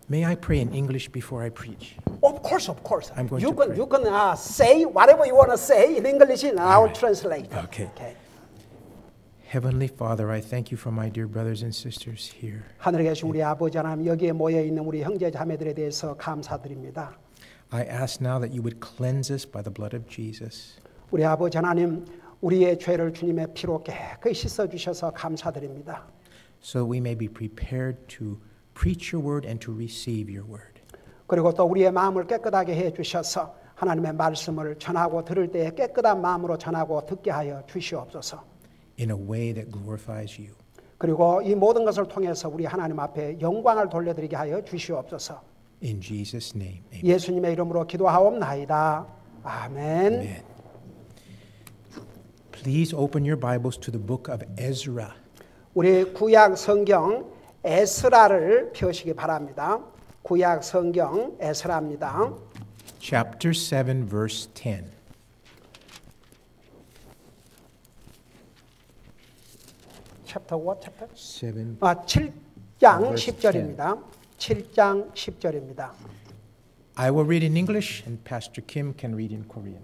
May I pray in English before I preach? Of course, of course. I'm going you to can pray. you can say whatever you want to say in English, and I will translate. Okay. Heavenly Father, I thank you for my dear brothers and sisters here. 하늘에 계신 우리 아버지 하나님, 여기에 모여 있는 우리 형제 자매들에 대해서 감사드립니다. I ask now that you would cleanse us by the blood of Jesus. 우리 아버지 하나님, 우리의 죄를 주님의 피로 깨끗이 씻어 주셔서 감사드립니다. So that we may be prepared to preach your word and to receive your word. 그리고 또 우리의 마음을 깨끗하게 해 주셔서 하나님의 말씀을 전하고 들을 때에 깨끗한 마음으로 전하고 듣게 하여 주시옵소서. In a way that glorifies you. 그리고 이 모든 것을 통해서 우리 하나님 앞에 영광을 돌려드리게 하여 주시옵소서. In Jesus' name, amen. 예수님의 이름으로 기도하옵나이다. 아멘. Amen. Please open your Bibles to the book of Ezra. 우리 구약 성경 에스라를 펴시기 바랍니다. 구약 성경 에스라입니다. Chapter 7, verse 10. Chapter what? Chapter? 7. 7장 10절입니다. 7장 10절입니다. I will read in English and Pastor Kim can read in Korean.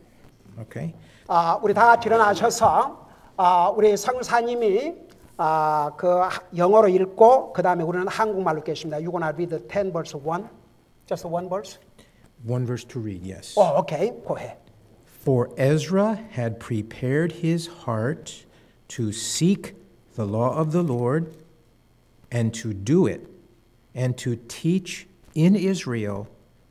Okay? 우리 다 같이 일어나셔서 우리 성사님이 그 영어로 읽고 그 다음에 우리는 한국말로 읽겠습니다. You gonna read the 10 verse 1? Just one verse? One verse to read, yes. Okay, go ahead. For Ezra had prepared his heart to seek the law of the Lord and to do it and to teach in Israel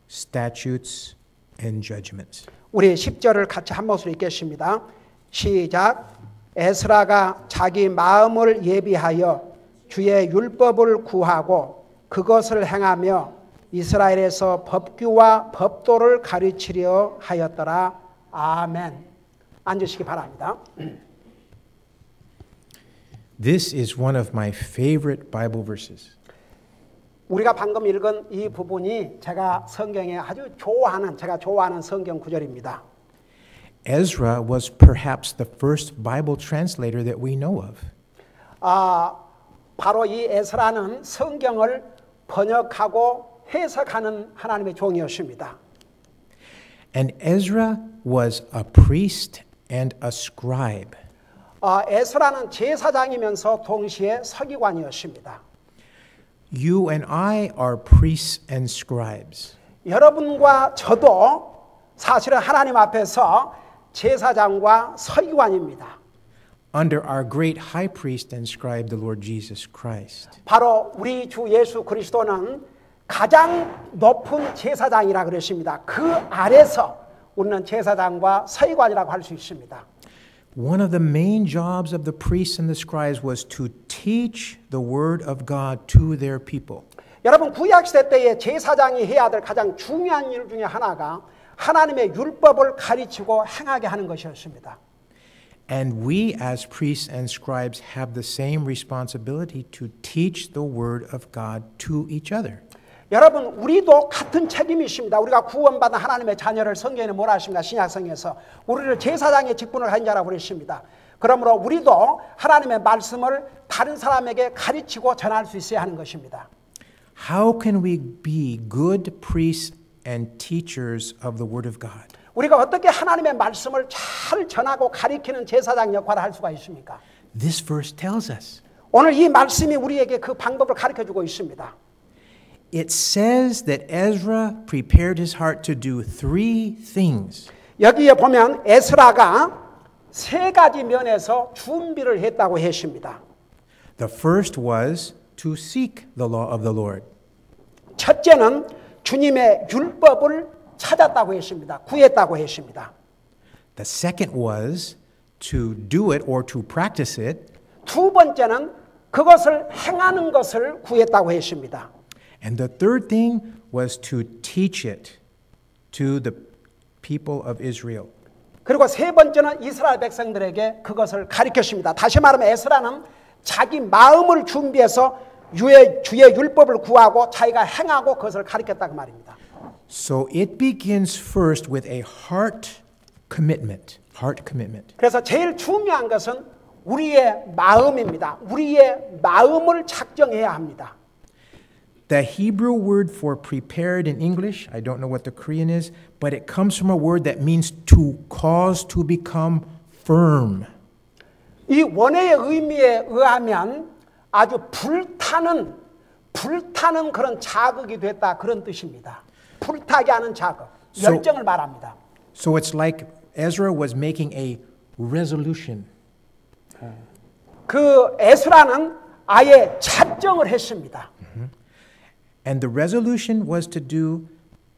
statutes and judgments. 우리 10절을 같이 한 목소리 읽겠습니다. 시작. 에스라가 자기 마음을 예비하여 주의 율법을 구하고 그것을 행하며 이스라엘에서 법규와 법도를 가르치려 하였더라. 아멘. 앉으시기 바랍니다. This is one of my favorite Bible verses. 우리가 방금 읽은 이 부분이 제가 성경에 아주 좋아하는 성경 구절입니다. Ezra was perhaps the first Bible translator that we know of. 바로 이 에스라는 성경을 번역하고 해석하는 하나님의 종이었습니다. And Ezra was a priest and a scribe. 에스라는 제사장이면서 동시에 서기관이었습니다. You and I are priests and scribes. 여러분과 저도 사실은 하나님 앞에서 제사장과 서기관입니다. Under our great high priest and scribe, the Lord Jesus Christ. 바로 우리 주 예수 그리스도는 가장 높은 제사장이라 그랬습니다. 그 아래서 우리는 제사장과 서기관이라고 할 수 있습니다. One of the main jobs of the priests and the scribes was to teach the word of God to their people. 여러분 구약 시대 때의 제사장이 해야 될 가장 중요한 일 중에 하나가 하나님의 율법을 가르치고 행하게 하는 것이었습니다. And we as priests and scribes have the same responsibility to teach the word of God to each other. 여러분 우리도 같은 책임이 있습니다. 우리가 구원받은 하나님의 자녀를 성경에 뭐라 하십니까? 신약성에서 우리를 제사장의 직분을 한 자라고 그랬습니다. 그러므로 우리도 하나님의 말씀을 다른 사람에게 가르치고 전할 수 있어야 하는 것입니다. How can we be good priests and teachers of the word of God? 우리가 어떻게 하나님의 말씀을 잘 전하고 가르치는 제사장 역할을 할 수가 있습니까? This verse tells us. 오늘 이 말씀이 우리에게 그 방법을 가르쳐주고 있습니다. It says that Ezra prepared his heart to do three things. 여기에 보면 에스라가 세 가지 면에서 준비를 했다고 했습니다. The first was to seek the law of the Lord. 첫째는 주님의 율법을 찾았다고 했습니다. 구했다고 했습니다. The second was to do it or to practice it. 두 번째는 그것을 행하는 것을 구했다고 했습니다. And the third thing was to teach it to the people of Israel. 그리고 세 번째는 이스라엘 백성들에게 그것을 가르쳤습니다. 다시 말하면 에스라는 자기 마음을 준비해서 주의 율법을 구하고 자기가 행하고 그것을 가르쳤다고 말입니다. So it begins first with a heart commitment. 그래서 제일 중요한 것은 우리의 마음입니다. 우리의 마음을 작정해야 합니다. The Hebrew word for prepared in English, I don't know what the Korean is, but it comes from a word that means to cause to become firm. 이 원어의 의미에 의하면 아주 불타는 그런 자극이 됐다 그런 뜻입니다. 불타게 하는 자극, 열정을 말합니다. So it's like Ezra was making a resolution. 그 에스라는 아예 작정을 했습니다. And the resolution was to do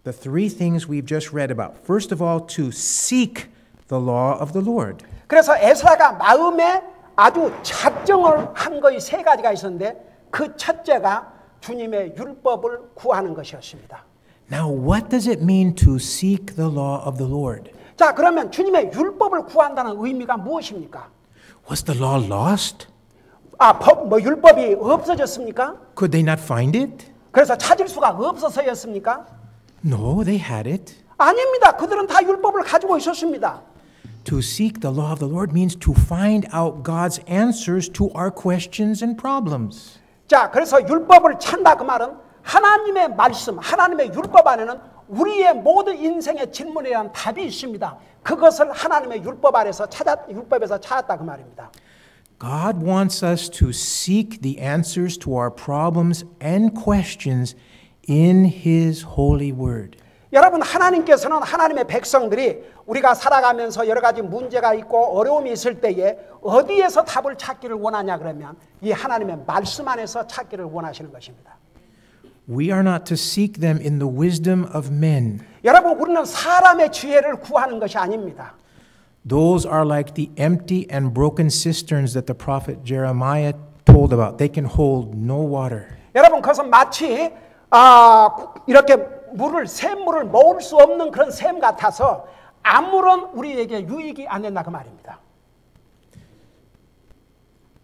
the three things we've just read about. First of all, to seek the law of the Lord. 그래서 에스라가 마음에 아주 작정을 한 것이 세 가지가 있었는데 그 첫째가 주님의 율법을 구하는 것이었습니다. Now, what does it mean to seek the law of the Lord? 자, 그러면 주님의 율법을 구한다는 의미가 무엇입니까? Was the law lost? 율법이 없어졌습니까? Could they not find it? 그래서 찾을 수가 없어서였습니까? No, they had it. 아닙니다. 그들은 다 율법을 가지고 있었습니다. To seek the law of the Lord means to find out God's answers to our questions and problems. 자, 그래서 율법을 찾다 그 말은 하나님의 말씀, 하나님의 율법 안에는 우리의 모든 인생의 질문에 대한 답이 있습니다. 그것을 하나님의 율법에서 찾았다 그 말입니다. God wants us to seek the answers to our problems and questions in His holy word. 여러분, 하나님께서는 하나님의 백성들이 우리가 살아가면서 여러 가지 문제가 있고 어려움이 있을 때에 어디에서 답을 찾기를 원하냐 그러면 이 하나님의 말씀 안에서 찾기를 원하시는 것입니다. We are not to seek them in the wisdom of men. 여러분, 우리는 사람의 지혜를 구하는 것이 아닙니다. Those are like the empty and broken cisterns that the prophet Jeremiah told about. They can hold no water. 여러분, 그것은 마치 이렇게 샘물을 모을 수 없는 그런 샘 같아서 아무런 우리에게 유익이 안 된다 그 말입니다.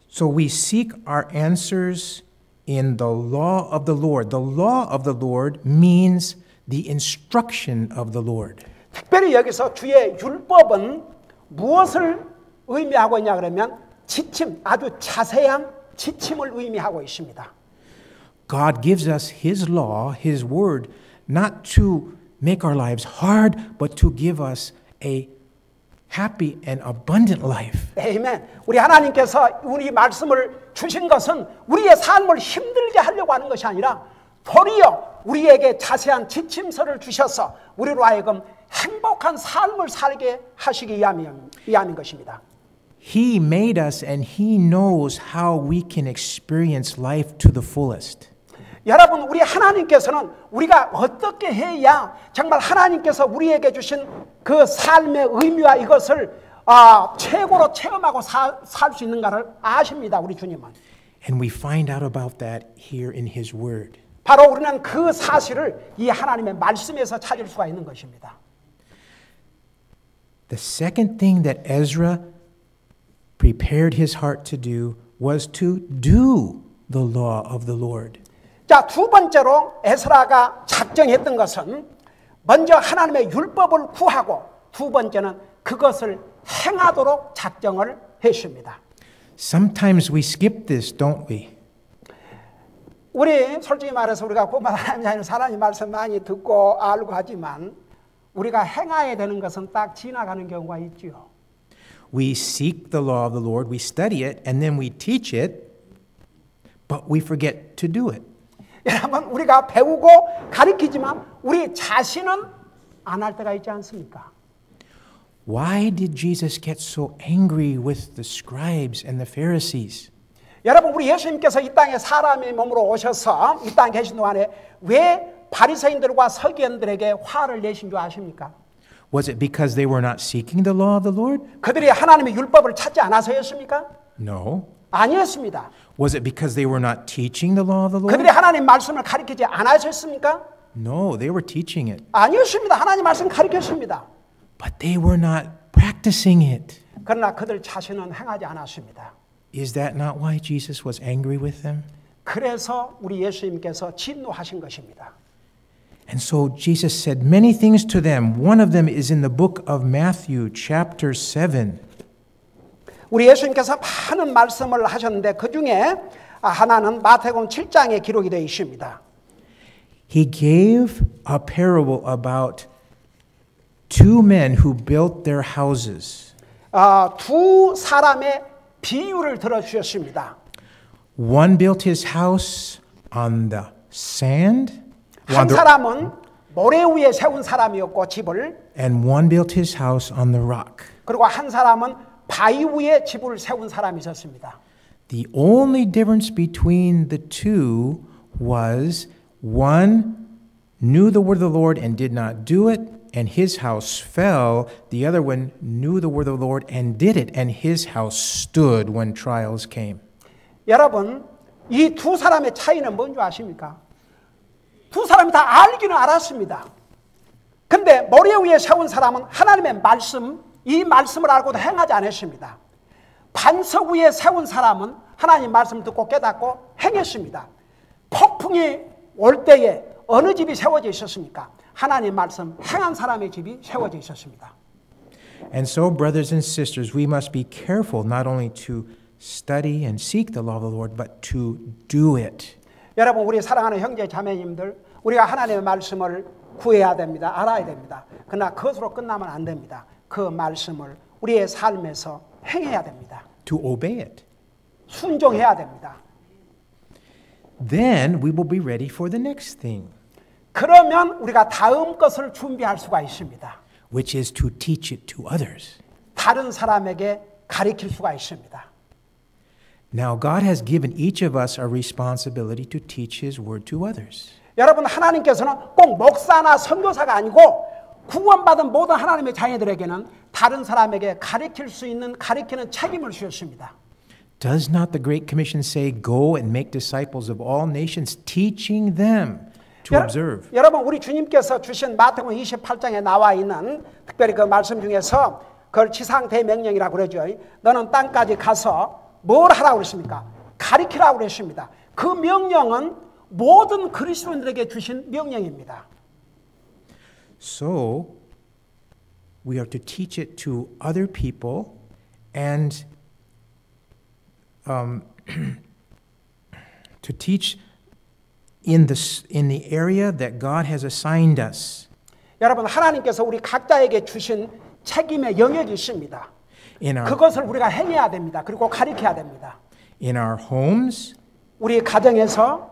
So we seek our answers in the law of the Lord. The law of the Lord means the instruction of the Lord. 특별히 여기서 주의 율법은 무엇을 의미하고 있냐 그러면 지침, 아주 자세한 지침을 의미하고 있습니다. God gives us His law, His word, not to make our lives hard, but to give us a happy and abundant life. 아멘. 우리 하나님께서 우리 말씀을 주신 것은 우리의 삶을 힘들게 하려고 하는 것이 아니라 도리어 우리에게 자세한 지침서를 주셔서 우리로 하여금 행복한 삶을 살게 하시기 위함인 것입니다. He made us and He knows how we can experience life to the fullest. 여러분, 우리 하나님께서는 우리가 어떻게 해야 정말 하나님께서 우리에게 주신 그 삶의 의미와 이것을 최고로 체험하고 살 수 있는가를 아십니다. 우리 주님은. And we find out about that here in His Word. 바로 우리는 그 사실을 이 하나님의 말씀에서 찾을 수가 있는 것입니다. The second thing that Ezra prepared his heart to do was to do the law of the Lord. 자, 두 번째로 에스라가 작정했던 것은 먼저 하나님의 율법을 구하고 두 번째는 그것을 행하도록 작정을 했습니다. Sometimes we skip this, don't we? 우리 솔직히 말해서 우리가 고만 하나님 말씀 많이 듣고 알고 하지만 우리가 행해야 되는 것은 딱 지나가는 경우가 있죠. We seek the law of the Lord, we study it, and then we teach it, but we forget to do it. 여러분, 우리가 배우고 가르치지만 우리 자신은 안 할 때가 있지 않습니까? Why did Jesus get so angry with the scribes and the Pharisees? 여러분, 우리 예수님께서 이 땅에 사람의 몸으로 오셔서 이 땅에 계신 동안에 왜 바리새인들과 서기관들에게 화를 내신 줄 아십니까? Was it because they were not seeking the law of the Lord? 그들이 하나님의 율법을 찾지 않아서였습니까? No. 아니었습니다. Was it because they were not teaching the law of the Lord? 그들이 하나님 말씀을 가르치지 않았습니까? No, they were teaching it. 아니었습니다. 하나님 말씀 가르쳤습니다. But they were not practicing it. 그러나 그들 자신은 행하지 않았습니다. Is that not why Jesus was angry with them? 그래서 우리 예수님께서 진노하신 것입니다. And so Jesus said many things to them. One of them is in the book of Matthew, chapter 7. 우리 예수님께서 많은 말씀을 하셨는데 그 중에 하나는 마태복음 7장에 기록이 되어 있습니다. he gave a parable about two men who built their houses. 두 사람의 비유를 들어주셨습니다. One built his house on the sand, 한 사람은 모래 위에 세운 사람이었고 집을, and one built his house on the rock. 그리고 한 사람은 바위 위에 집을 세운 사람이 있었습니다. The only difference between the two was one knew the word of the Lord and did not do it, and his house fell. The other one knew the word of the Lord and did it, and his house stood when trials came. 여러분, 이 두 사람의 차이는 뭔지 아십니까? 두 사람이 다 알기는 알았습니다. 근데 머리 위에 세운 사람은 하나님의 말씀, 이 말씀을 알고도 행하지 않았습니다. 반석 위에 세운 사람은 하나님 말씀을 듣고 깨닫고 행했습니다. 폭풍이 올 때에 어느 집이 세워져 있었습니까? 하나님 말씀 행한 사람의 집이 세워져 있었습니다. And so, brothers and sisters, we must be careful not only to study and seek the law of the Lord, but to do it. 여러분, 우리 사랑하는 형제 자매님들, 우리가 하나님의 말씀을 구해야 됩니다. 알아야 됩니다. 그러나 그것으로 끝나면 안 됩니다. 그 말씀을 우리의 삶에서 행해야 됩니다. To obey it. 순종해야 됩니다. Then we will be ready for the next thing, 그러면 우리가 다음 것을 준비할 수가 있습니다. which is to teach it to others. 다른 사람에게 가르칠 수가 있습니다. Now, God has given each of us a responsibility to teach His word to others. 여러분, 하나님께서는 꼭 목사나 선교사가 아니고 구원받은 모든 하나님의 자녀들에게는 다른 사람에게 가르칠 수 있는 가르치는 책임을 주셨습니다. Does not the Great Commission say, "Go and make disciples of all nations, teaching them to observe"? 여러분, 우리 주님께서 주신 마태복음 28장에 나와 있는 특별히 그 말씀 중에서 그걸 지상대명령이라고 그러죠. 너는 땅까지 가서 뭘 하라고 그랬습니까? 가르치라고 그랬습니다. 그 명령은 모든 그리스도인들에게 주신 명령입니다. So, we are to teach it to other people and to teach in the area that God has assigned us. 여러분, 하나님께서 우리 각자에게 주신 책임의 영역이 있습니다. 그것을 우리가 행해야 됩니다. 그리고 가르쳐야 됩니다. In our homes, 우리 가정에서,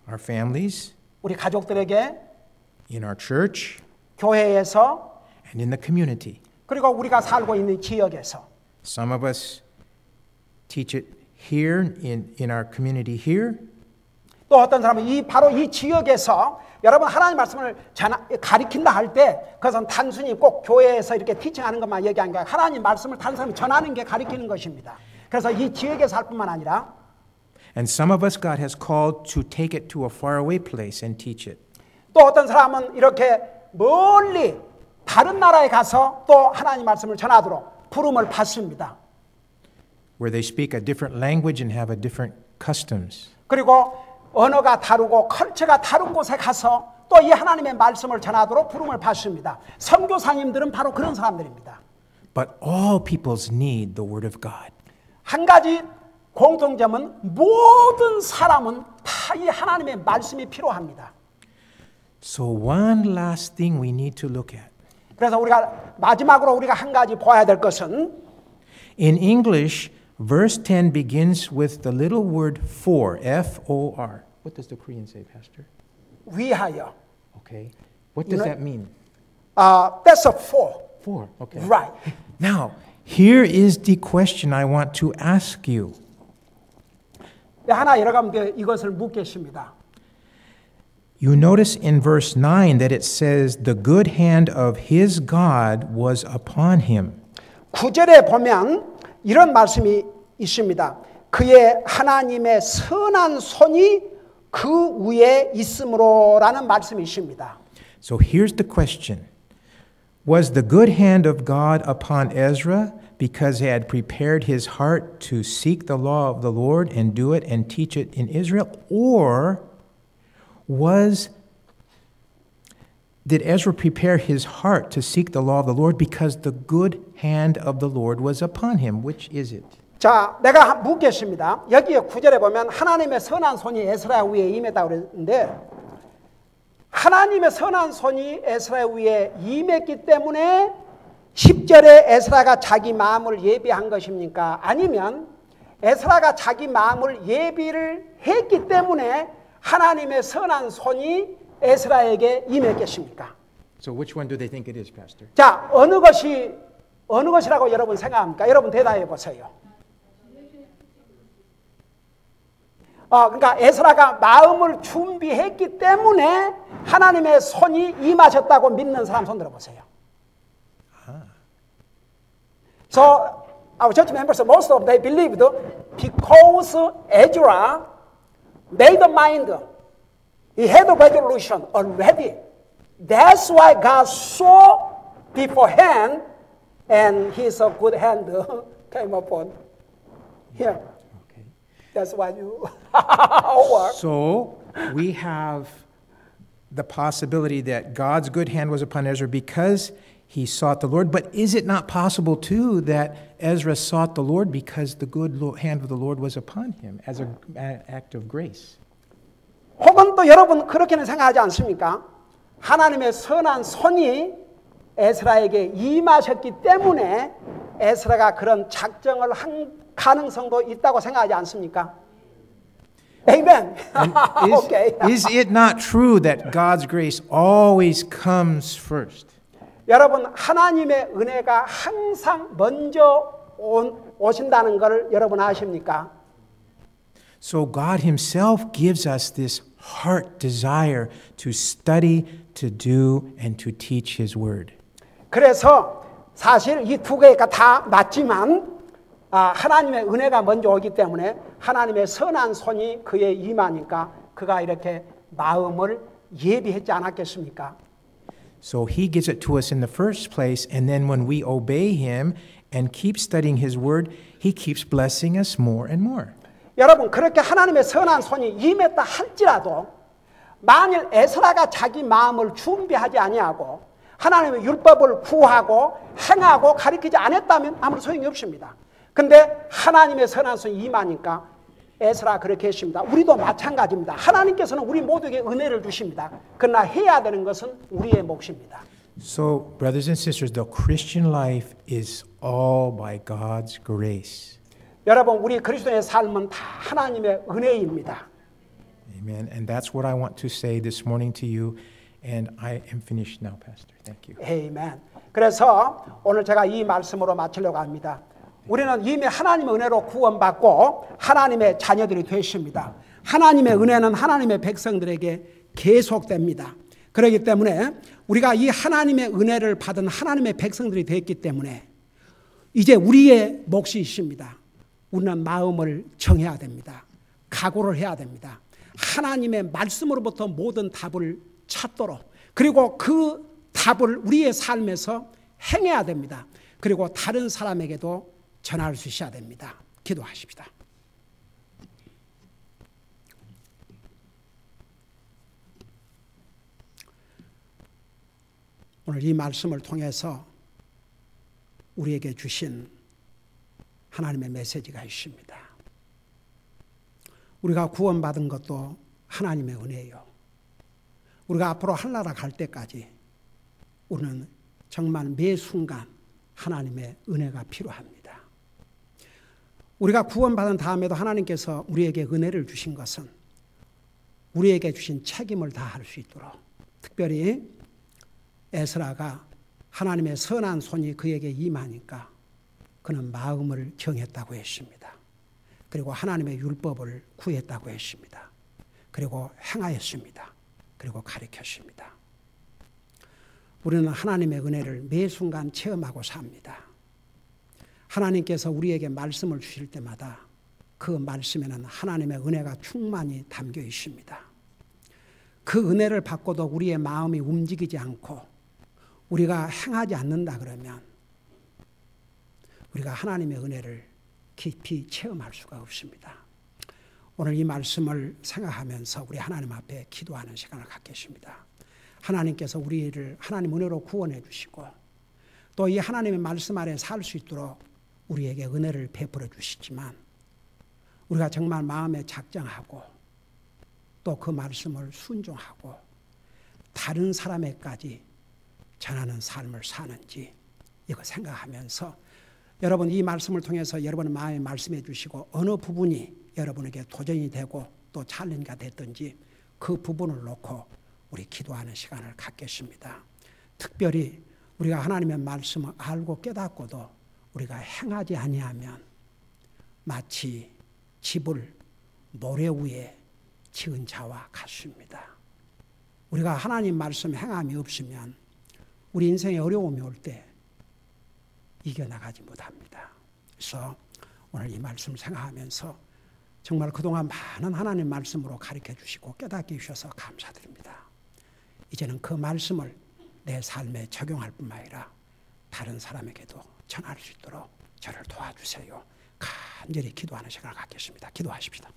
our families, 우리 가족들에게, in our church, 교회에서, and in the community. 그리고 우리가 살고 있는 지역에서. Some of us teach it here in our community here. 또 어떤 사람은 바로 이 지역에서 여러분 하나님 말씀을 가르친다 할 때 그것은 단순히 꼭 교회에서 이렇게 티칭하는 것만 얘기하는 게 아니라 하나님 말씀을 다른 사람이 전하는 게 가르치는 것입니다. 그래서 이 지역에서 할 뿐만 아니라 And some of us God has called to take it to a faraway place and teach it. 또 어떤 사람은 이렇게 멀리 다른 나라에 가서 또 하나님 말씀을 전하도록 부름을 받습니다. Where they speak a different language and have a different customs. 그리고 언어가 다르고 컬처가 다른 곳에 가서 또 이 하나님의 말씀을 전하도록 부름을 받습니다. 선교사님들은 바로 그런 사람들입니다. But all peoples need the word of God. 한 가지 공통점은 모든 사람은 다 이 하나님의 말씀이 필요합니다. So one last thing we need to look at. 그래서 우리가 마지막으로 우리가 한 가지 봐야 될 것은 In English, verse 10 begins with the little word for, F-O-R. What does the Korean say, Pastor? 위하여. Okay. What does that mean? That's a for. For, okay. Right. Now, here is the question I want to ask you. 하나 여러분께 이것을 묻겠습니다. You notice in verse 9 that it says, the good hand of his God was upon him. 9절에 보면 이런 말씀이 있습니다. 그의 하나님의 선한 손이 그 위에 있으므로라는 말씀이 있습니다. So here's the question. Was the good hand of God upon Ezra because he had prepared his heart to seek the law of the Lord and do it and teach it in Israel? Or did Ezra prepare his heart to seek the law of the Lord because the good hand of the Lord was upon him? Which is it? 자, 내가 묻겠습니다. 여기에 9절에 보면 하나님의 선한 손이 에스라 위에 임했다고 그랬는데 하나님의 선한 손이 에스라 위에 임했기 때문에 10절에 에스라가 자기 마음을 예비한 것입니까? 아니면 에스라가 자기 마음을 예비를 했기 때문에 하나님의 선한 손이 에스라에게 임했겠습니까? So which one do they think it is, Pastor? 자, 어느 것이라고 여러분 생각합니까? 여러분 대답해 보세요. 그러니까 에스라가 마음을 준비했기 때문에 하나님의 손이 임하셨다고 믿는 사람 손 들어보세요. So our church members, most of them, they believed because Ezra made a mind, he had a resolution already. That's why God saw beforehand, and His good hand came upon him. Okay. That's why you over. So we have the possibility that God's good hand was upon Ezra because he sought the Lord. But is it not possible too that Ezra sought the Lord because the good hand of the Lord was upon him as an act of grace? 혹은 또 여러분 그렇게는 생각하지 않습니까? 하나님의 선한 손이 에스라에게 임하셨기 때문에 에스라가 그런 작정을 한 가능성도 있다고 생각하지 않습니까? Amen. Okay. Is it not true that God's grace always comes first? 여러분 하나님의 은혜가 항상 먼저 오신다는 걸 여러분 아십니까? So God Himself gives us this heart desire to study, to do, and to teach His Word. 그래서 사실 이 두 개가 다 맞지만 하나님의 은혜가 먼저 오기 때문에 하나님의 선한 손이 그에 임하니까 그가 이렇게 마음을 예비했지 않았겠습니까? So He gives it to us in the first place, and then when we obey Him and keep studying His Word, He keeps blessing us more and more. 여러분 그렇게 하나님의 선한 손이 임했다 할지라도 만일 에스라가 자기 마음을 준비하지 아니하고 하나님의 율법을 구하고 행하고 가르치지 않았다면 아무런 소용이 없습니다. 근데 하나님의 선한 손이 임하니까 에스라 그렇게 했습니다. 우리도 마찬가지입니다. 하나님께서는 우리 모두에게 은혜를 주십니다. 그러나 해야 되는 것은 우리의 몫입니다. So, brothers and sisters, the Christian life is all by God's grace. 여러분, 우리 그리스도의 삶은 다 하나님의 은혜입니다. Amen. And that's what I want to say this morning to you. And I am finished now, Pastor. Thank you. 아멘. 그래서 오늘 제가 이 말씀으로 마치려고 합니다. 우리는 이미 하나님의 은혜로 구원받고 하나님의 자녀들이 되십니다. 하나님의 은혜는 하나님의 백성들에게 계속됩니다. 그렇기 때문에 우리가 이 하나님의 은혜를 받은 하나님의 백성들이 됐기 때문에 이제 우리의 몫이 있습니다. 우리는 마음을 정해야 됩니다. 각오를 해야 됩니다. 하나님의 말씀으로부터 모든 답을 찾도록, 그리고 그 답을 우리의 삶에서 행해야 됩니다. 그리고 다른 사람에게도 전할 수 있어야 됩니다. 기도하십시다. 오늘 이 말씀을 통해서 우리에게 주신 하나님의 메시지가 있습니다. 우리가 구원받은 것도 하나님의 은혜예요. 우리가 앞으로 하늘나라 갈 때까지 우리는 정말 매 순간 하나님의 은혜가 필요합니다. 우리가 구원받은 다음에도 하나님께서 우리에게 은혜를 주신 것은 우리에게 주신 책임을 다할 수 있도록, 특별히 에스라가 하나님의 선한 손이 그에게 임하니까 그는 마음을 정했다고 했습니다. 그리고 하나님의 율법을 구했다고 했습니다. 그리고 행하였습니다. 그리고 가르쳤습니다. 우리는 하나님의 은혜를 매 순간 체험하고 삽니다. 하나님께서 우리에게 말씀을 주실 때마다 그 말씀에는 하나님의 은혜가 충만히 담겨 있습니다. 그 은혜를 받고도 우리의 마음이 움직이지 않고 우리가 행하지 않는다 그러면 우리가 하나님의 은혜를 깊이 체험할 수가 없습니다. 오늘 이 말씀을 생각하면서 우리 하나님 앞에 기도하는 시간을 갖겠습니다. 하나님께서 우리를 하나님 은혜로 구원해 주시고 또 이 하나님의 말씀 아래 살 수 있도록 우리에게 은혜를 베풀어 주시지만 우리가 정말 마음에 작정하고 또 그 말씀을 순종하고 다른 사람에까지 전하는 삶을 사는지 이거 생각하면서 여러분 이 말씀을 통해서 여러분의 마음에 말씀해 주시고 어느 부분이 여러분에게 도전이 되고 또 챌린지가 됐든지 그 부분을 놓고 우리 기도하는 시간을 갖겠습니다. 특별히 우리가 하나님의 말씀을 알고 깨닫고도 우리가 행하지 아니하면 마치 집을 모래 위에 지은 자와 같습니다. 우리가 하나님 말씀 행함이 없으면 우리 인생에 어려움이 올 때 이겨나가지 못합니다. 그래서 오늘 이 말씀 생각하면서 정말 그동안 많은 하나님 말씀으로 가르쳐 주시고 깨닫게 해주셔서 감사드립니다. 이제는 그 말씀을 내 삶에 적용할 뿐만 아니라 다른 사람에게도 전할 수 있도록 저를 도와주세요. 간절히 기도하는 시간을 갖겠습니다. 기도하십시다.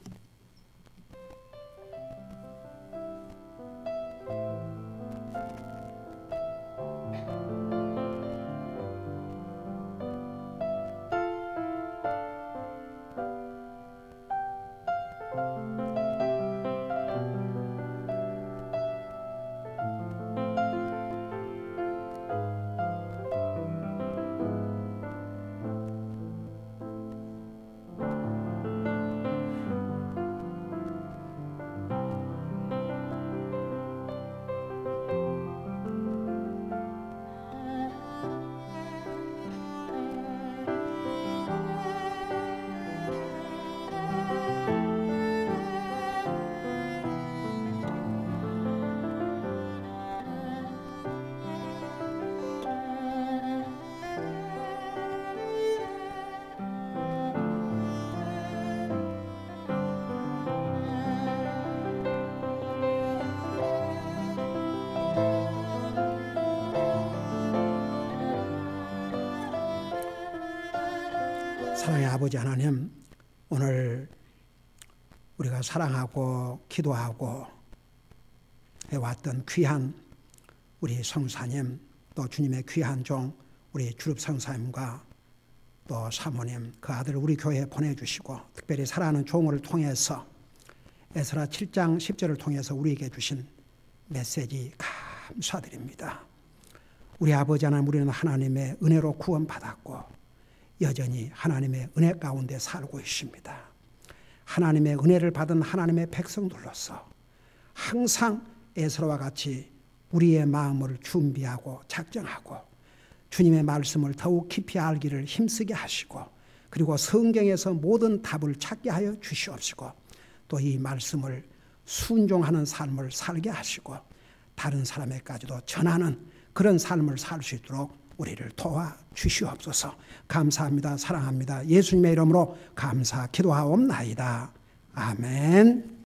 사랑의 아버지 하나님, 오늘 우리가 사랑하고 기도하고 해왔던 귀한 우리 성사님, 또 주님의 귀한 종 우리 주립 성사님과 또 사모님, 그 아들을 우리 교회에 보내주시고 특별히 사랑하는 종을 통해서 에스라 7장 10절을 통해서 우리에게 주신 메시지 감사드립니다. 우리 아버지 하나님, 우리는 하나님의 은혜로 구원받았고 여전히 하나님의 은혜 가운데 살고 있습니다. 하나님의 은혜를 받은 하나님의 백성들로서 항상 에스라와 같이 우리의 마음을 준비하고 작정하고 주님의 말씀을 더욱 깊이 알기를 힘쓰게 하시고 그리고 성경에서 모든 답을 찾게 하여 주시옵시고 또 이 말씀을 순종하는 삶을 살게 하시고 다른 사람에게까지도 전하는 그런 삶을 살 수 있도록 우리를 도와주시옵소서. 감사합니다. 사랑합니다. 예수님의 이름으로 감사 기도하옵나이다. 아멘.